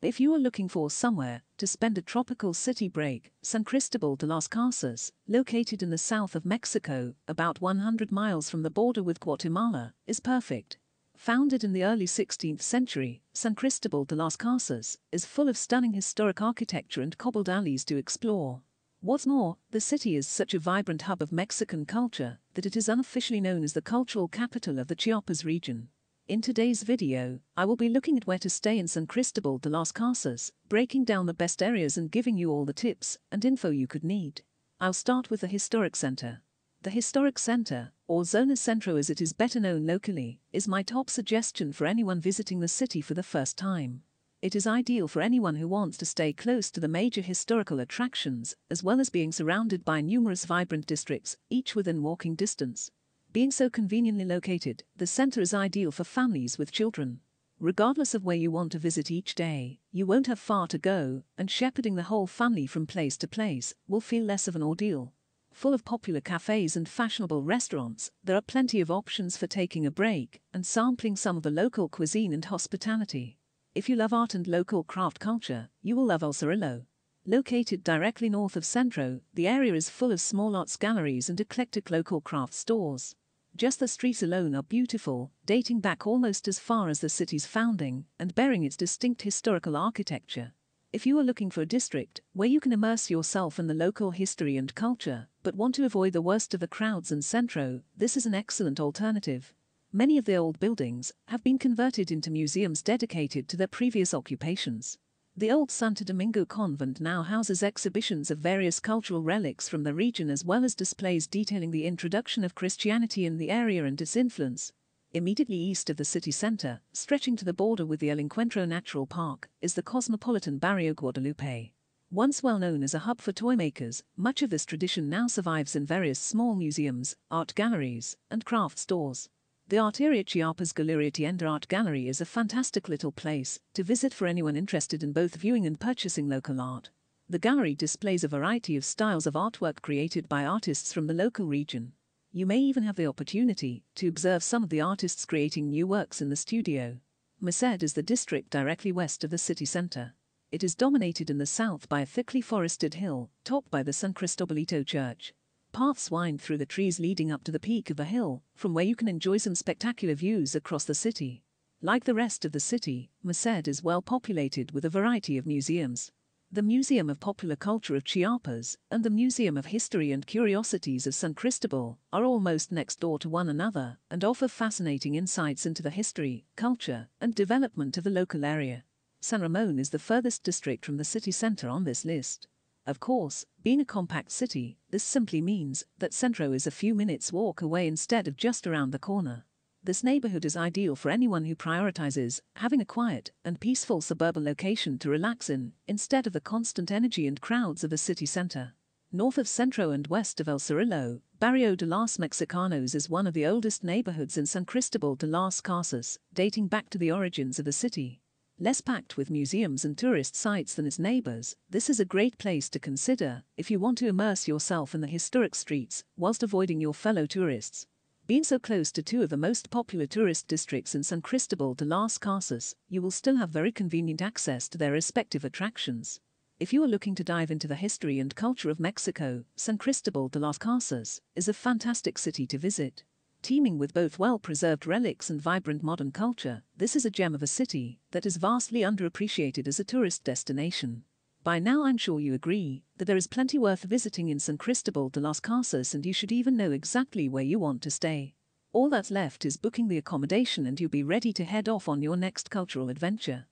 If you are looking for somewhere to spend a tropical city break, San Cristobal de las Casas, located in the south of Mexico, about 100 miles from the border with Guatemala, is perfect. Founded in the early 16th century, San Cristobal de las Casas is full of stunning historic architecture and cobbled alleys to explore. What's more, the city is such a vibrant hub of Mexican culture that it is unofficially known as the cultural capital of the Chiapas region. In today's video, I will be looking at where to stay in San Cristobal de las Casas, breaking down the best areas and giving you all the tips and info you could need. I'll start with the Historic Center. The Historic Center, or Zona Centro as it is better known locally, is my top suggestion for anyone visiting the city for the first time. It is ideal for anyone who wants to stay close to the major historical attractions, as well as being surrounded by numerous vibrant districts, each within walking distance. Being so conveniently located, the center is ideal for families with children. Regardless of where you want to visit each day, you won't have far to go, and shepherding the whole family from place to place will feel less of an ordeal. Full of popular cafes and fashionable restaurants, there are plenty of options for taking a break and sampling some of the local cuisine and hospitality. If you love art and local craft culture, you will love El Cerillo. Located directly north of Centro, the area is full of small arts galleries and eclectic local craft stores. Just the streets alone are beautiful, dating back almost as far as the city's founding and bearing its distinct historical architecture. If you are looking for a district where you can immerse yourself in the local history and culture, but want to avoid the worst of the crowds in Centro, this is an excellent alternative. Many of the old buildings have been converted into museums dedicated to their previous occupations. The old Santo Domingo Convent now houses exhibitions of various cultural relics from the region as well as displays detailing the introduction of Christianity in the area and its influence. Immediately east of the city center, stretching to the border with the El Encuentro Natural Park, is the cosmopolitan Barrio Guadalupe. Once well known as a hub for toymakers, much of this tradition now survives in various small museums, art galleries, and craft stores. The Arteria Chiapas Galleria Tienda Art Gallery is a fantastic little place to visit for anyone interested in both viewing and purchasing local art. The gallery displays a variety of styles of artwork created by artists from the local region. You may even have the opportunity to observe some of the artists creating new works in the studio. Merced is the district directly west of the city center. It is dominated in the south by a thickly forested hill, topped by the San Cristobalito Church. Paths wind through the trees leading up to the peak of the hill, from where you can enjoy some spectacular views across the city. Like the rest of the city, Merced is well populated with a variety of museums. The Museum of Popular Culture of Chiapas and the Museum of History and Curiosities of San Cristobal are almost next door to one another and offer fascinating insights into the history, culture, and development of the local area. San Ramon is the furthest district from the city center on this list. Of course, being a compact city, this simply means that Centro is a few minutes' walk away instead of just around the corner. This neighborhood is ideal for anyone who prioritizes having a quiet and peaceful suburban location to relax in, instead of the constant energy and crowds of the city center. North of Centro and west of El Cerillo, Barrio de los Mexicanos is one of the oldest neighborhoods in San Cristobal de las Casas, dating back to the origins of the city. Less packed with museums and tourist sites than its neighbors, this is a great place to consider if you want to immerse yourself in the historic streets whilst avoiding your fellow tourists. Being so close to two of the most popular tourist districts in San Cristobal de las Casas, you will still have very convenient access to their respective attractions. If you are looking to dive into the history and culture of Mexico, San Cristobal de las Casas is a fantastic city to visit. Teeming with both well-preserved relics and vibrant modern culture, this is a gem of a city that is vastly underappreciated as a tourist destination. By now I'm sure you agree that there is plenty worth visiting in San Cristobal de las Casas, and you should even know exactly where you want to stay. All that's left is booking the accommodation and you'll be ready to head off on your next cultural adventure.